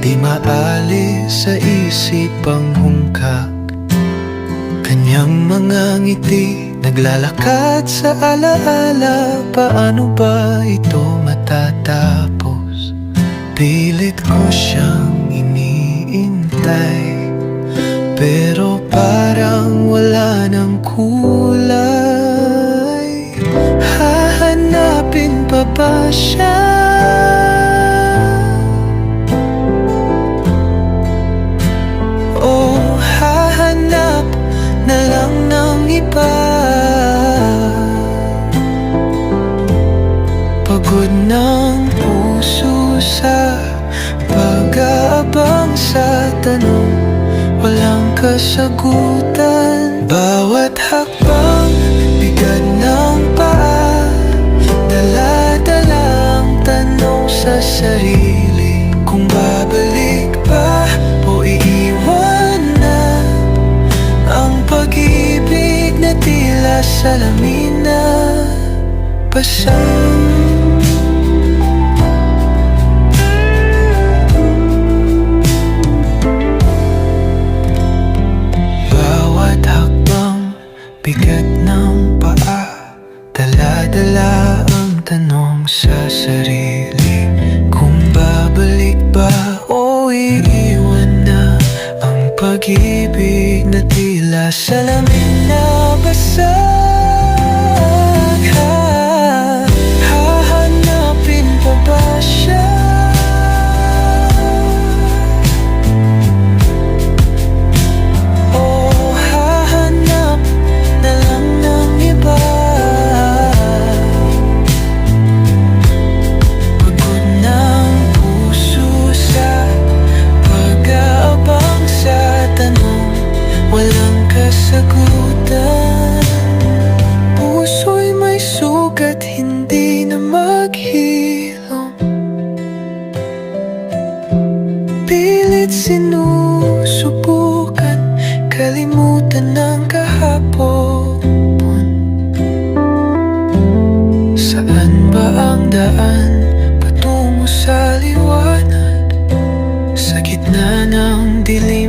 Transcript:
Di maalis sa isip ang hungkak. Kanyang mga ngiti naglalakad sa alaala. Paano ba ito matatapos? Pilit ko siyang iniintay, pero parang wala ng kulay. Hahanapin pa ba siya? O hahanap na lang ng iba? Pagod ng puso sa pag-aabang sa tanong, walang kasagutan. Bawat hakbang, bigat ng paa, dala-dala ang tanong sa sarili. Kung babalik ba o iiwan na ang pag-ibig na tila salamin na basang. Bigat ng paa, dala-dala ang tanong sa sarili. Kung babalik ba o iiwan na ang pag-ibig na tila salamin na basag. Hahanapin pa ba siya? Walang kasagutan. Puso'y may sugat, hindi na maghilom. Pilit sinusubukan kalimutan ng kahapon. Saan ba ang daan patungo sa liwanag? Sa gitna ng dilim